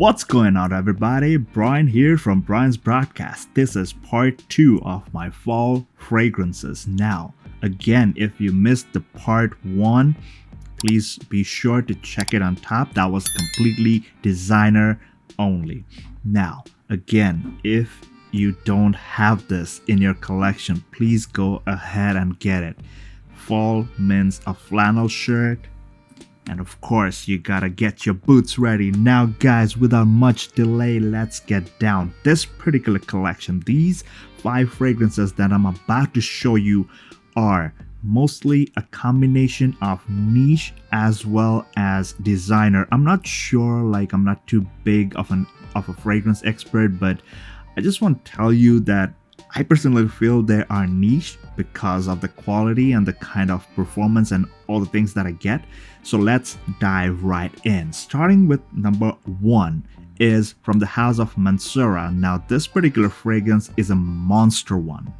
What's going on, everybody? Brian here from Brian's Broadcast. This is part 2 of my fall fragrances. Now, again, if you missed the part 1, please be sure to check it on top. That was completely designer only. Now, again, if you don't have this in your collection, please go ahead and get it. Fall means a flannel shirt. And of course, you gotta get your boots ready. Now guys, without much delay, let's get down. This particular collection, these 5 fragrances that I'm about to show you are mostly a combination of niche as well as designer. I'm not sure, I'm not too big of a fragrance expert, but I just want to tell you that I personally feel they are niche because of the quality and the kind of performance and all the things that I get. So let's dive right in. Starting with number 1 is from the house of Mancera. Now this particular fragrance is a monster one.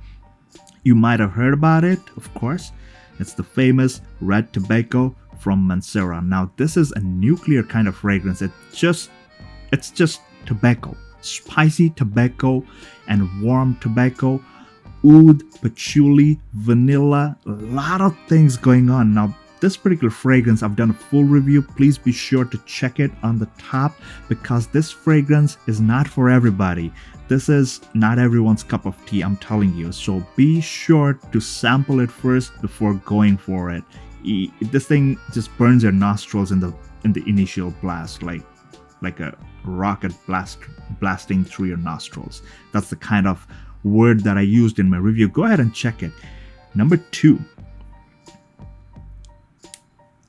You might have heard about it, of course. It's the famous Red Tobacco from Mancera. Now this is a nuclear kind of fragrance. It's just tobacco. Spicy tobacco and warm tobacco, oud, patchouli, vanilla, a lot of things going on. Now this particular fragrance, I've done a full review. Please be sure to check it on the top because this fragrance is not for everybody. This is not everyone's cup of tea, I'm telling you. So be sure to sample it first before going for it. This thing just burns your nostrils in the initial blast, like a rocket blasting through your nostrils. That's the kind of word that I used in my review. Go ahead and check it. Number 2,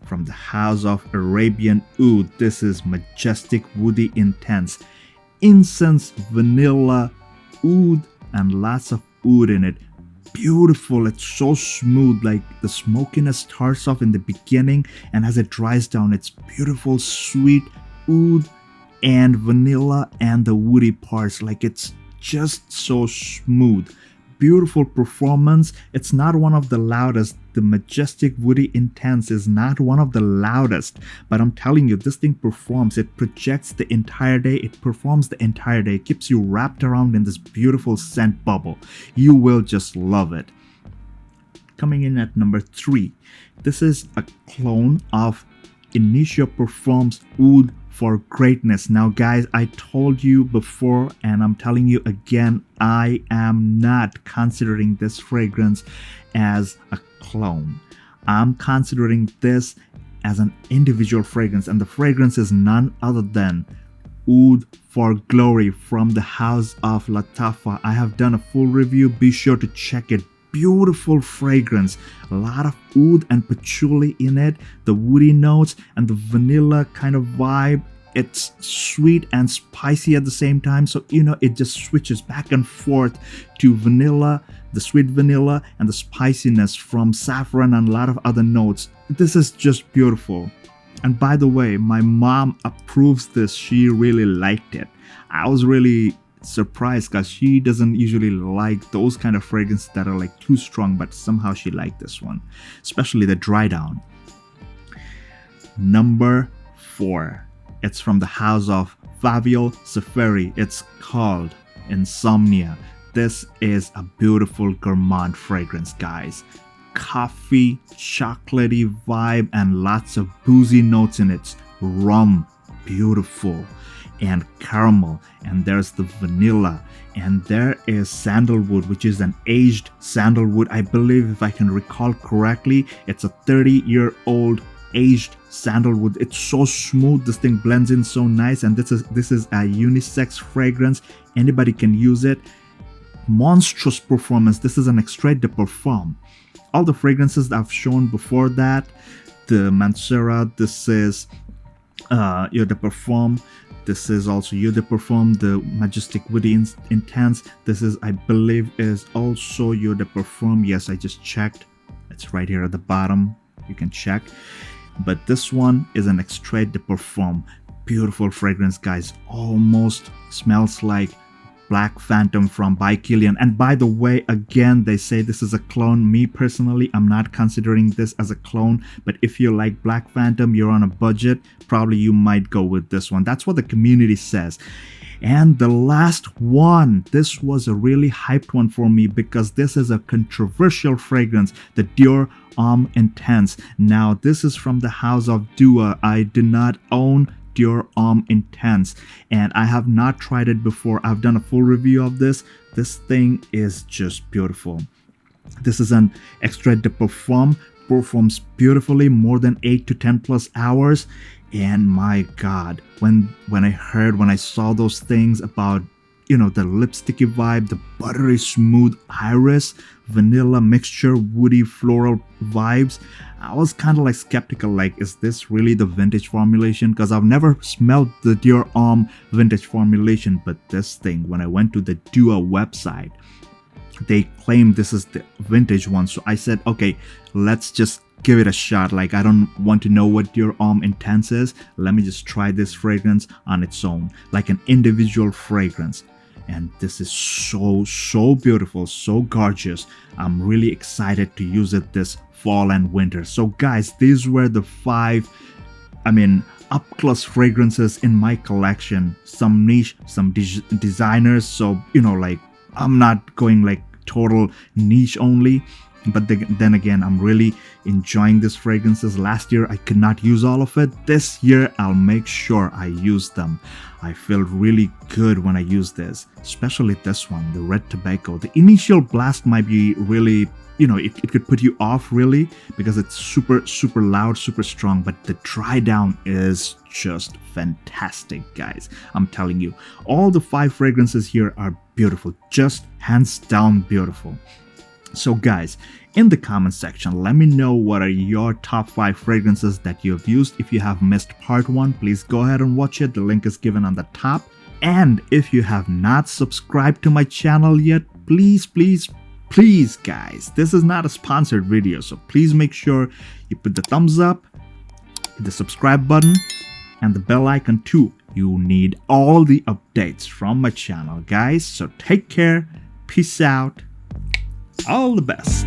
from the house of Arabian Oud. This is Majestic Woody Intense. Incense, vanilla, oud, and lots of oud in it. Beautiful. It's so smooth, like the smokiness starts off in the beginning, and as it dries down, it's beautiful, sweet oud and vanilla and the woody parts. Like it's just so smooth. Beautiful performance. It's not one of the loudest. The Majestic Woody Intense is not one of the loudest, but I'm telling you, this thing performs. It projects the entire day. It performs the entire day. It keeps you wrapped around in this beautiful scent bubble. You will just love it. Coming in at number 3, this is a clone of Initio Parfums Oud for Greatness. Now guys, I told you before and I'm telling you again, I am not considering this fragrance as a clone. I'm considering this as an individual fragrance, and the fragrance is none other than Oud for Glory from the house of Lattafa. I have done a full review. Be sure to check it. Beautiful fragrance, a lot of oud and patchouli in it, the woody notes and the vanilla kind of vibe. It's sweet and spicy at the same time, so it just switches back and forth to vanilla, the sweet vanilla and the spiciness from saffron and a lot of other notes. This is just beautiful. And by the way, my mom approves this. She really liked it. I was really surprised because she doesn't usually like those kind of fragrances that are like too strong, but somehow she liked this one, especially the dry down. Number 4, it's from the house of Fabio Safari. It's called Insomnia. This is a beautiful gourmand fragrance, guys. Coffee, chocolatey vibe and lots of boozy notes in it. Rum, beautiful, and caramel, and there's the vanilla, and there is sandalwood, which is an aged sandalwood. I believe, if I can recall correctly, it's a 30-year-old aged sandalwood. It's so smooth. This thing blends in so nice, and this is a unisex fragrance. Anybody can use it. Monstrous performance. This is an extrait de parfum. All the fragrances that I've shown before that, the Mancera, this is Eau de Parfum. This is also Eau de Parfum, the Majestic Woody Intense. This is, I believe, is also Eau de Parfum. Yes, I just checked. It's right here at the bottom. You can check. But this one is an extrait de parfum. Beautiful fragrance, guys. Almost smells like Black Phantom from by Kilian. And by the way, again, they say this is a clone. Me personally, I'm not considering this as a clone, but if you like Black Phantom, you're on a budget, probably you might go with this one. That's what the community says. And the last one, this was a really hyped one for me because this is a controversial fragrance, the Dior Homme Intense. Now, this is from the house of Dua. I do not own Dior Homme Intense and I have not tried it before. I've done a full review of this. This thing is just beautiful. This is an extrait de parfum, performs beautifully, more than 8 to 10 plus hours. And my god, when I saw those things about, you know, the lipsticky vibe, the buttery smooth iris, vanilla mixture, woody floral vibes, I was kind of like skeptical, like, is this really the vintage formulation? Because I've never smelled the Dior Homme vintage formulation, but this thing, when I went to the Dua website, they claim this is the vintage one. So I said, okay, let's just give it a shot. Like, I don't want to know what Dior Homme Intense is. Let me just try this fragrance on its own, like an individual fragrance. And this is so beautiful, so gorgeous. I'm really excited to use it this fall and winter. So guys, these were the 5, up close fragrances in my collection. Some niche, some designers. So, you know, like, I'm not going like total niche only. But then again, I'm really enjoying these fragrances. Last year, I could not use all of it. This year, I'll make sure I use them. I feel really good when I use this, especially this one, the Red Tobacco. The initial blast might be really, you know, it could put you off really because it's super loud, super strong, but the dry down is just fantastic, guys. I'm telling you, all the 5 fragrances here are beautiful, just hands down beautiful. So guys, in the comment section, let me know what are your top 5 fragrances that you have used. If you have missed part 1, please go ahead and watch it. The link is given on the top. And if you have not subscribed to my channel yet, please guys, this is not a sponsored video, so please make sure you put the thumbs up, hit the subscribe button, and the bell icon too. You need all the updates from my channel, guys. So take care, peace out, all the best.